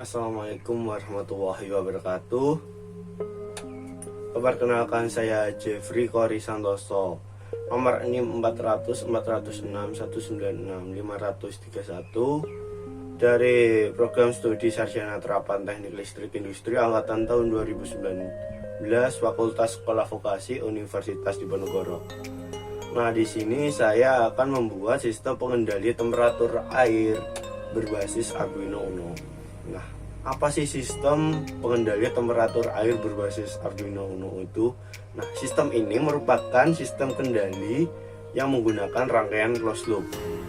Assalamualaikum warahmatullahi wabarakatuh. Perkenalkan, saya Jeffrey Kori Santoso. Nomor NIM 400 406 196 531 dari program studi Sarjana Terapan Teknik Listrik Industri angkatan tahun 2019, Fakultas Sekolah Vokasi Universitas Diponegoro. Nah, di sini saya akan membuat sistem pengendali temperatur air berbasis Arduino Uno. Nah, apa sih sistem pengendali temperatur air berbasis Arduino Uno itu? Nah, sistem ini merupakan sistem kendali yang menggunakan rangkaian closed loop,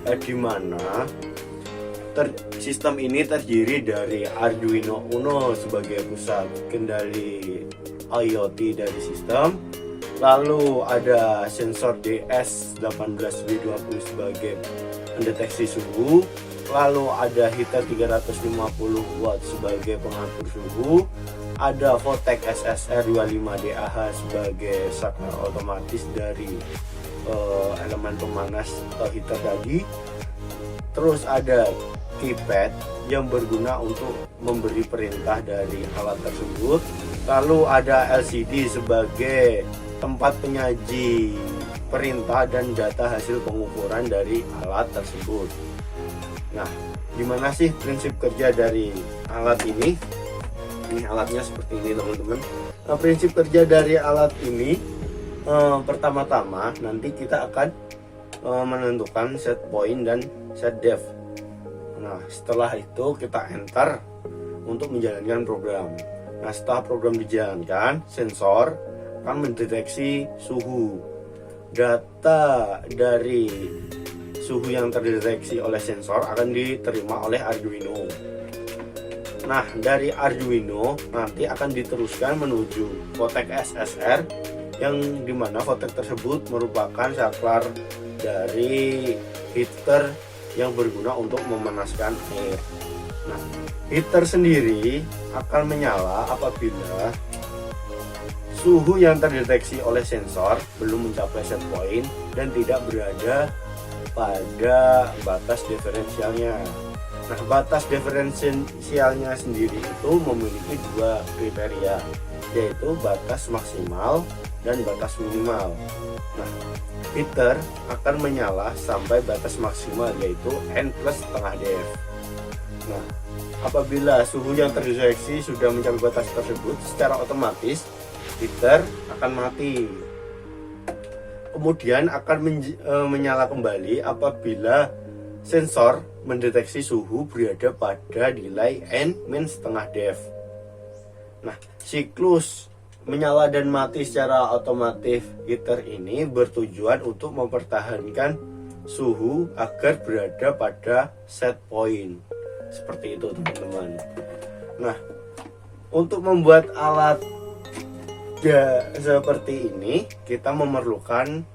di mana sistem ini terdiri dari Arduino Uno sebagai pusat kendali IoT dari sistem, lalu ada sensor DS18W20 sebagai pendeteksi suhu, lalu ada heater 350 watt sebagai pengatur suhu, ada Votek SSR 25DAH sebagai saklar otomatis dari elemen pemanas atau heater tadi. Terus ada keypad yang berguna untuk memberi perintah dari alat tersebut, lalu ada LCD sebagai tempat penyaji perintah dan data hasil pengukuran dari alat tersebut. Nah, gimana sih prinsip kerja dari alat ini? Ini alatnya seperti ini, teman-teman. Nah, prinsip kerja dari alat ini, pertama-tama nanti kita akan menentukan set point dan set depth. Nah, setelah itu kita enter untuk menjalankan program. Nah, setelah program dijalankan, sensor akan mendeteksi suhu. Data dari suhu yang terdeteksi oleh sensor akan diterima oleh Arduino. Nah, dari Arduino nanti akan diteruskan menuju Votek SSR, yang dimana Votek tersebut merupakan saklar dari heater yang berguna untuk memanaskan air. Nah, heater sendiri akan menyala apabila suhu yang terdeteksi oleh sensor belum mencapai set point dan tidak berada pada batas diferensialnya. Nah, batas diferensialnya sendiri itu memiliki dua kriteria, yaitu batas maksimal dan batas minimal. Nah, heater akan menyala sampai batas maksimal, yaitu N plus setengah def. Nah, apabila suhu yang terdeteksi sudah mencapai batas tersebut, secara otomatis heater akan mati. Kemudian akan menyala kembali apabila sensor mendeteksi suhu berada pada nilai N- setengah def. Nah, siklus menyala dan mati secara otomatis heater ini bertujuan untuk mempertahankan suhu agar berada pada set point. Seperti itu, teman-teman. Nah, untuk membuat alat seperti ini kita memerlukan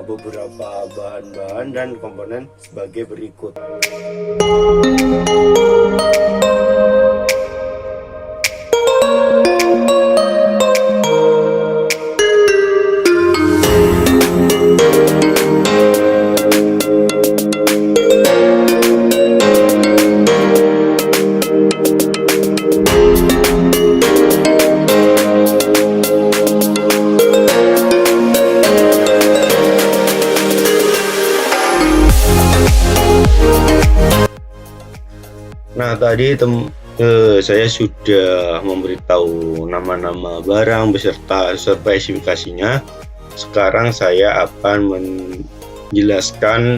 beberapa bahan-bahan dan komponen sebagai berikut. Nah, tadi saya sudah memberitahu nama-nama barang beserta spesifikasinya. Sekarang saya akan menjelaskan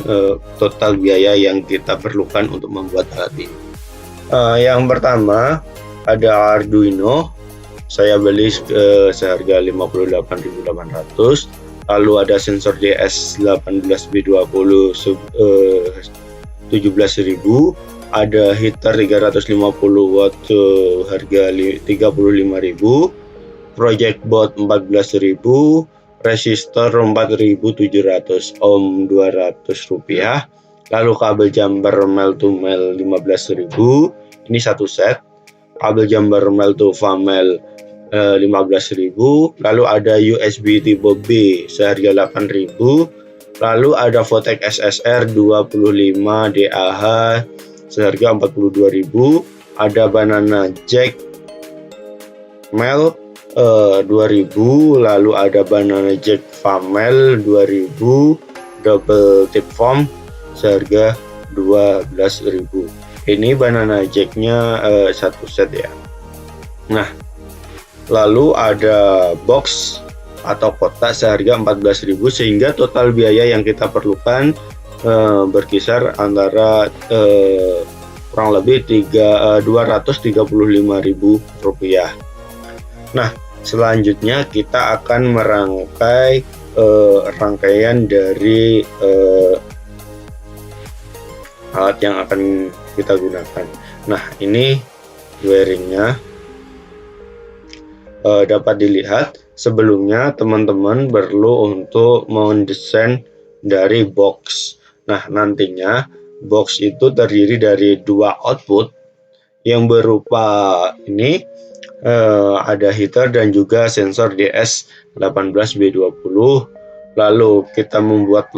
total biaya yang kita perlukan untuk membuat alat ini. Yang pertama ada Arduino. Saya beli seharga 58.800. Lalu ada sensor DS18W20 17.000. Ada heater 350 watt harga 35.000, project board 14.000, resistor 4.700 ohm 200 rupiah, lalu kabel jumper mel to mel 15.000, ini satu set, kabel jumper mel to famel 15.000, lalu ada USB tipe B seharga 8.000, lalu ada Votek SSR 25DAH seharga 42.000, ada Banana Jack Mel 2000, lalu ada Banana Jack Famel 2000 double tip form seharga 12.000. Ini Banana Jacknya satu set ya. Nah, lalu ada box atau kotak seharga 14.000, sehingga total biaya yang kita perlukan berkisar antara kurang lebih 235.000 rupiah. Nah, selanjutnya kita akan merangkai rangkaian dari alat yang akan kita gunakan. Nah, ini wiringnya dapat dilihat. Sebelumnya teman-teman perlu untuk mendesain dari box. Nah, nantinya box itu terdiri dari dua output yang berupa ini ada heater dan juga sensor DS18B20. Lalu kita membuat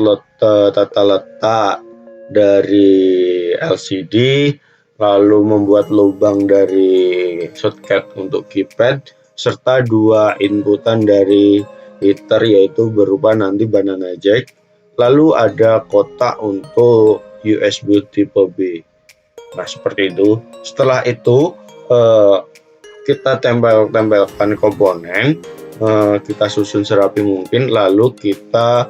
tata letak dari LCD, lalu membuat lubang dari socket untuk keypad, serta dua inputan dari heater yaitu berupa nanti Banana Jack. Lalu ada kotak untuk USB tipe B. Nah, seperti itu. Setelah itu kita tempelkan komponen, kita susun serapi mungkin, lalu kita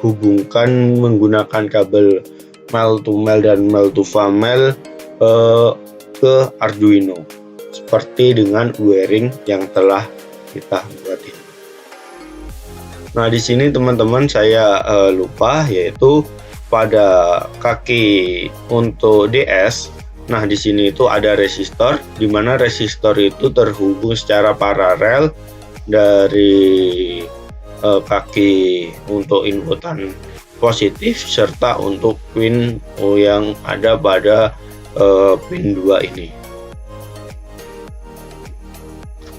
hubungkan menggunakan kabel male to male dan male to female ke Arduino, seperti dengan wiring yang telah kita buat ini. Nah, di sini teman-teman saya lupa, yaitu pada kaki untuk DS. Nah, di sini itu ada resistor, di mana resistor itu terhubung secara paralel dari kaki untuk inputan positif serta untuk pin yang ada pada pin 2 ini.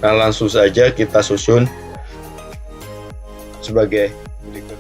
Nah, langsung saja kita susun sebagai berikut.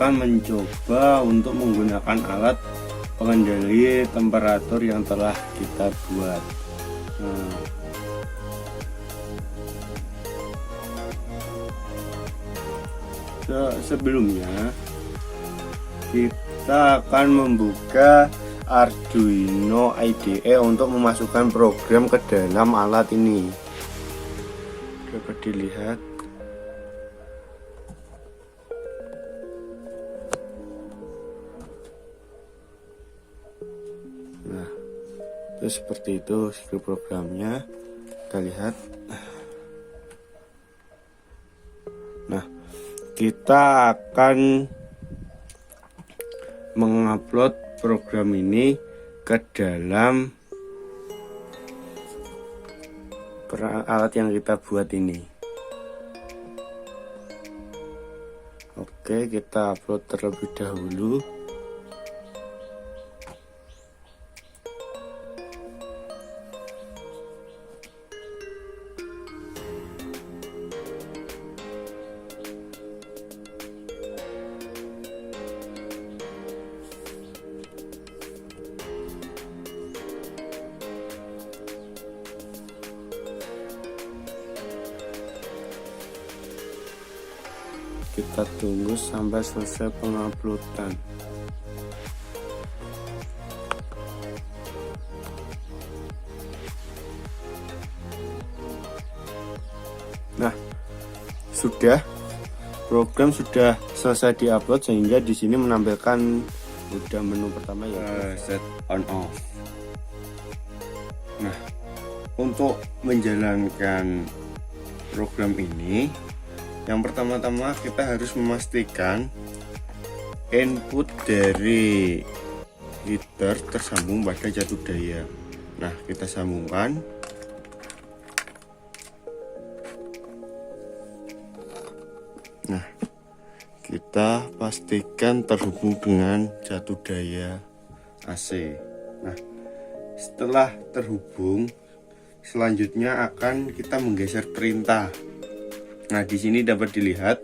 akan mencoba untuk menggunakan alat pengendali temperatur yang telah kita buat. Sebelumnya kita akan membuka Arduino IDE untuk memasukkan program ke dalam alat ini. Dapat dilihat. Nah, itu seperti itu script programnya. Kita lihat. Nah, kita akan mengupload program ini ke dalam alat yang kita buat ini. Oke, kita upload terlebih dahulu. Kita tunggu sampai selesai penguploadan. Nah, program sudah selesai diupload, sehingga di sini menampilkan udah menu pertama ya set on off. Nah, untuk menjalankan program ini, yang pertama-tama kita harus memastikan input dari heater tersambung pada jatuh daya. Nah, kita sambungkan. Nah, kita pastikan terhubung dengan jatuh daya AC. Nah, setelah terhubung, selanjutnya akan kita menggeser perintah. Nah, di sini dapat dilihat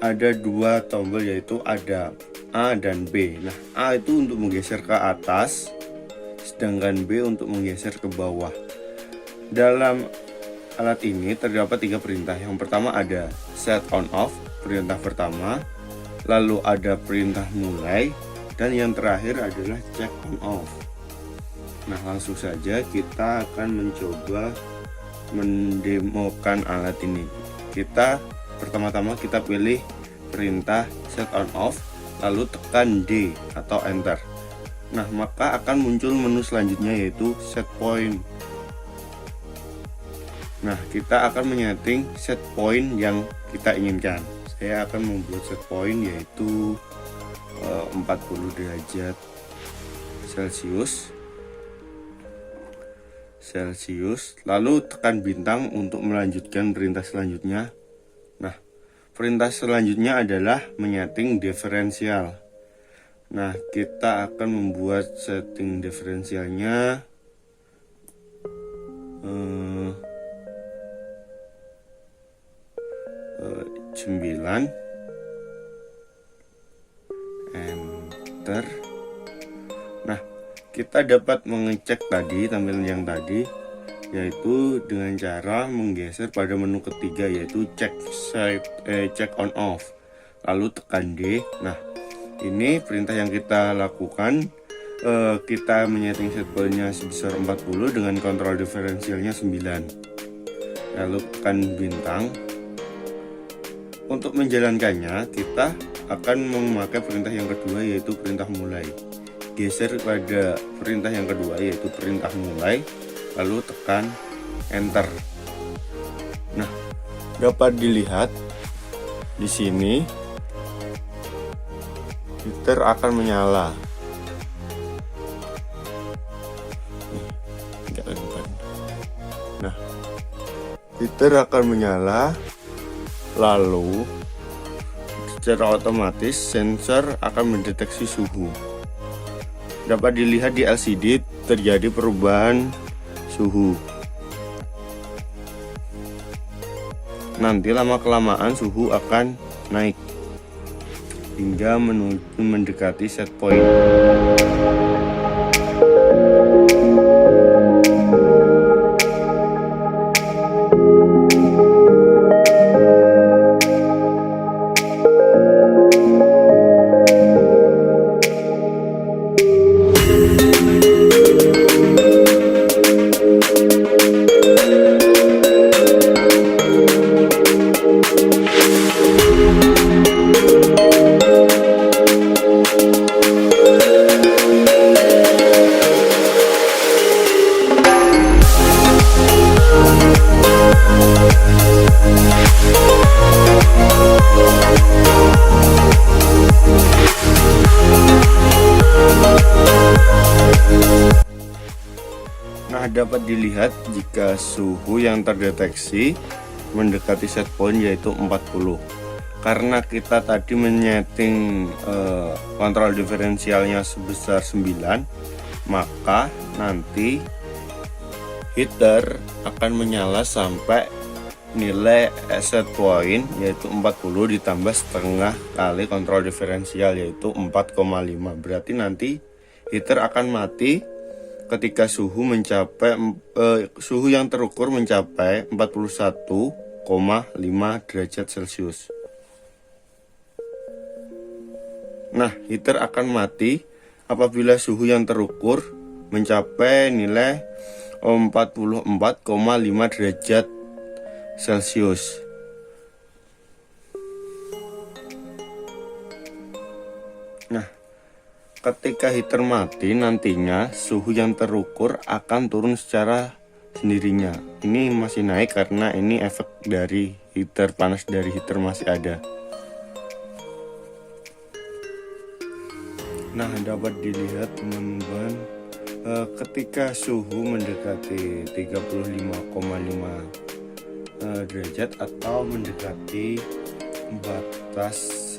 ada dua tombol, yaitu ada A dan B. Nah, A itu untuk menggeser ke atas, sedangkan B untuk menggeser ke bawah. Dalam alat ini terdapat 3 perintah. Yang pertama ada set on off, perintah pertama, lalu ada perintah mulai, dan yang terakhir adalah check on off. Nah, langsung saja kita akan mencoba mendemokan alat ini. Pertama-tama kita pilih perintah set on off, lalu tekan D atau enter. Nah, maka akan muncul menu selanjutnya, yaitu set point. Nah, kita akan menyeting set point yang kita inginkan. Saya akan membuat set point yaitu 40 derajat Celcius, lalu tekan bintang untuk melanjutkan perintah selanjutnya. Nah, perintah selanjutnya adalah menyeting diferensial. Nah, kita akan membuat setting diferensialnya 9, enter. Nah, kita dapat mengecek tadi tampilan yang tadi, yaitu dengan cara menggeser pada menu ketiga, yaitu check on off, lalu tekan D. Nah, ini perintah yang kita lakukan. Kita menyeting set point-nya sebesar 40 dengan kontrol diferensialnya 9, lalu tekan bintang. Untuk menjalankannya, kita akan memakai perintah yang kedua, yaitu perintah mulai. Geser pada perintah yang kedua, yaitu perintah mulai, lalu tekan enter. Nah, dapat dilihat di sini heater akan menyala. Nah, heater akan menyala, lalu secara otomatis sensor akan mendeteksi suhu. Dapat dilihat di LCD terjadi perubahan suhu. Nanti lama-kelamaan suhu akan naik. hingga mendekati set point. Nah, dapat dilihat jika suhu yang terdeteksi mendekati set point yaitu 40. Karena kita tadi menyeting kontrol diferensialnya sebesar 9, maka nanti heater akan menyala sampai nilai set point yaitu 40 ditambah setengah kali kontrol diferensial yaitu 4,5. Berarti nanti heater akan mati ketika suhu yang terukur mencapai 41,5 derajat Celcius. Nah, heater akan mati apabila suhu yang terukur mencapai nilai 44,5 derajat Celcius. Nah, ketika heater mati nantinya suhu yang terukur akan turun secara sendirinya. Ini masih naik karena ini efek dari heater, panas dari heater masih ada. Nah, dapat dilihat teman-teman, ketika suhu mendekati 35,5 derajat atau mendekati batas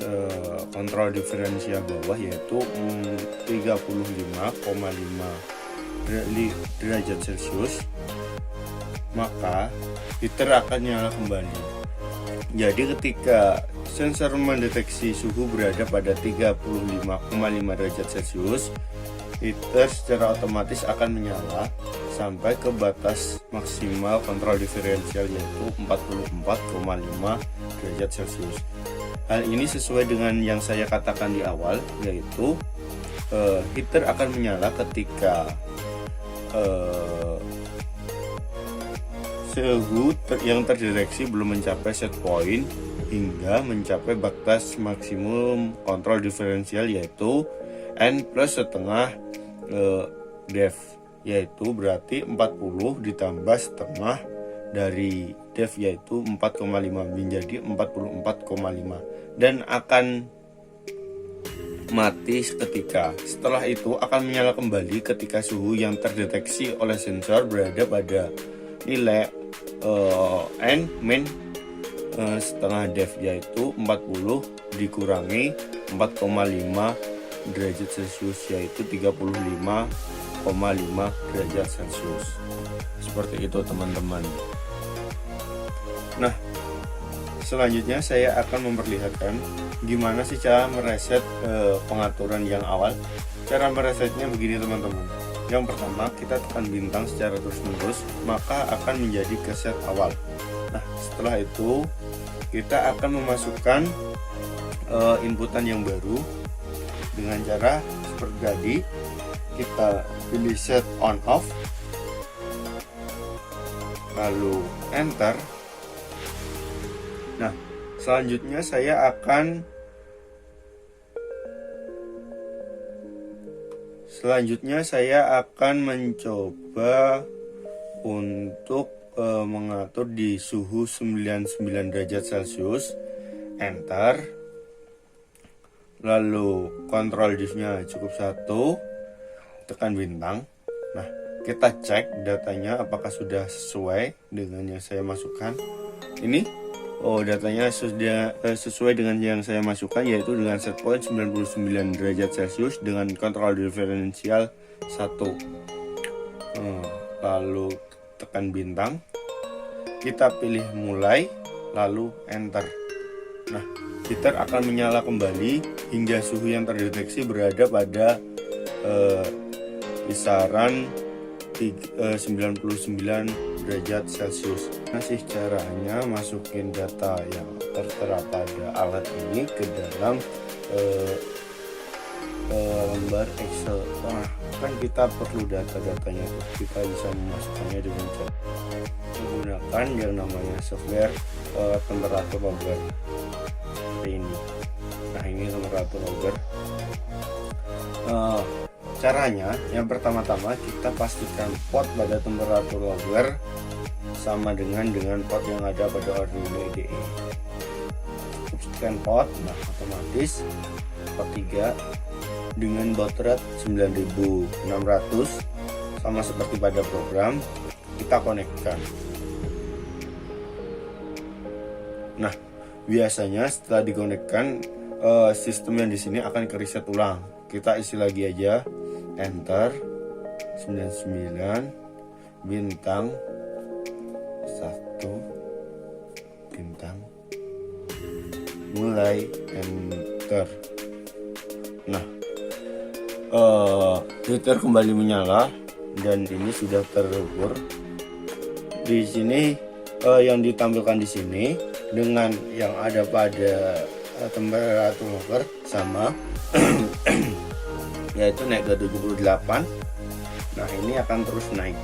kontrol diferensial bawah yaitu 35,5 derajat Celcius, maka heater akan nyala kembali. Jadi ketika sensor mendeteksi suhu berada pada 35,5 derajat Celcius, heater secara otomatis akan menyala sampai ke batas maksimal kontrol diferensial yaitu 44,5 derajat Celcius. Hal ini sesuai dengan yang saya katakan di awal, yaitu heater akan menyala ketika suhu yang terdeteksi belum mencapai set point hingga mencapai batas maksimum kontrol diferensial yaitu N plus setengah def, yaitu berarti 40 ditambah setengah dari def yaitu 4,5 menjadi 44,5 dan akan mati seketika. Setelah itu akan menyala kembali ketika suhu yang terdeteksi oleh sensor berada pada nilai N min setengah def yaitu 40 dikurangi 4,5 derajat Celcius yaitu 35,5 derajat Celcius. Seperti itu teman-teman. Nah, selanjutnya saya akan memperlihatkan gimana sih cara mereset pengaturan yang awal. Cara meresetnya begini teman-teman. Yang pertama, kita tekan bintang secara terus-menerus, maka akan menjadi ke set awal. Nah, setelah itu kita akan memasukkan inputan yang baru dengan cara seperti tadi. Kita pilih set on off, lalu enter. Nah, selanjutnya saya akan mencoba untuk mengatur di suhu 99 derajat Celcius. Enter. Lalu kontrol diffnya cukup 1, tekan bintang. Nah, kita cek datanya apakah sudah sesuai dengan yang saya masukkan. Ini datanya sudah sesuai dengan yang saya masukkan, yaitu dengan set point 99 derajat Celcius dengan kontrol diferensial 1. Lalu tekan bintang, kita pilih mulai, lalu enter. Nah, heater akan menyala kembali hingga suhu yang terdeteksi berada pada kisaran 99 derajat Celcius. Masih caranya masukin data yang tertera pada alat ini ke dalam lembar Excel. Nah, kan kita perlu data-datanya tuh. Kita bisa memasukkannya dengan cara menggunakan yang namanya software temperatur logger seperti ini. Nah, ini temperatur logger. Caranya, yang pertama-tama kita pastikan port pada temperatur logger sama dengan pot yang ada pada Arduino IDE. Scan port, nah otomatis port 3 dengan baut rate 9600 sama seperti pada program, kita konekkan. Nah, biasanya setelah dikonekkan sistem yang di sini akan ke reset ulang. Kita isi lagi aja, enter 99 bintang 1 bintang mulai, enter. Nah, heater kembali menyala dan ini sudah terukur. Di sini yang ditampilkan di sini dengan yang ada pada temperatur logger sama yaitu naik ke 78. Nah, ini akan terus naik.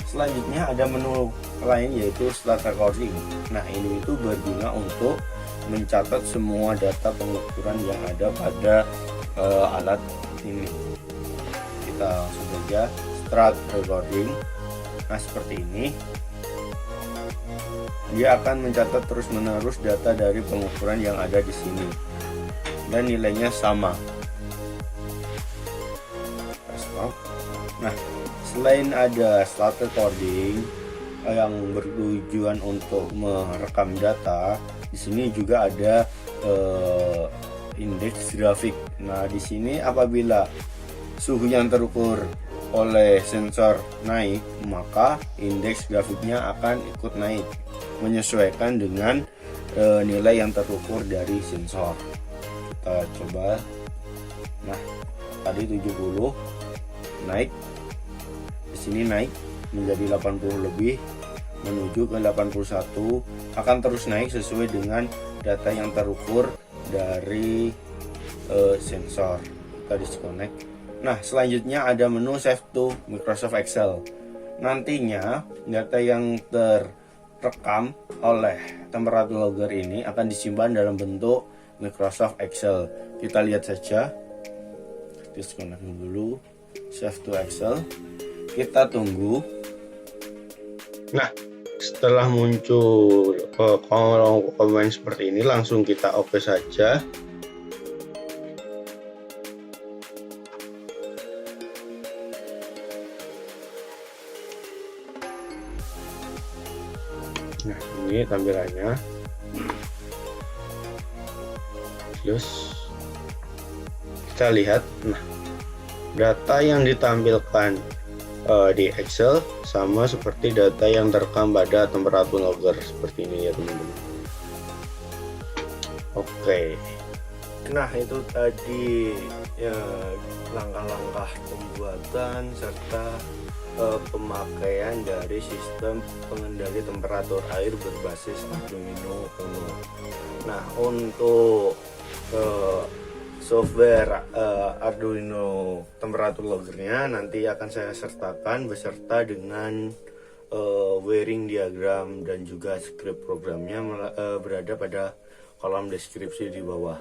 Selanjutnya ada menu lain yaitu start recording. Nah, ini itu berguna untuk mencatat semua data pengukuran yang ada pada alat ini. Kita langsung saja start recording. Nah, seperti ini. Dia akan mencatat terus-menerus data dari pengukuran yang ada di sini dan nilainya sama. Nah, selain ada start recording yang bertujuan untuk merekam data, di sini juga ada indeks grafik. Nah, di sini apabila suhu yang terukur oleh sensor naik, maka indeks grafiknya akan ikut naik menyesuaikan dengan nilai yang terukur dari sensor. Kita coba. Nah, tadi 70 naik, di sini naik menjadi 80 lebih, menuju ke 81, akan terus naik sesuai dengan data yang terukur dari sensor. Kita disconnect. Nah, selanjutnya ada menu Save to Microsoft Excel. Nantinya data yang terekam oleh temperatur logger ini akan disimpan dalam bentuk Microsoft Excel. Kita lihat saja. Disconnect dulu. Save to Excel. Kita tunggu. Nah, setelah muncul kolom komen seperti ini, langsung kita oke saja. Nah, ini tampilannya. Terus kita lihat, nah, data yang ditampilkan di Excel sama seperti data yang terekam pada temperatur logger seperti ini ya teman-teman. Oke. Nah, itu tadi ya langkah-langkah pembuatan serta pemakaian dari sistem pengendali temperatur air berbasis Arduino Uno. Nah, untuk software Arduino temperatur loggernya nanti akan saya sertakan beserta dengan wiring diagram dan juga script programnya berada pada kolom deskripsi di bawah.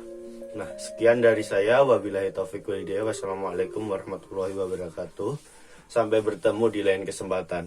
Nah, sekian dari saya. Wabillahi taufiq wal hidayah. Wassalamualaikum warahmatullahi wabarakatuh. Sampai bertemu di lain kesempatan.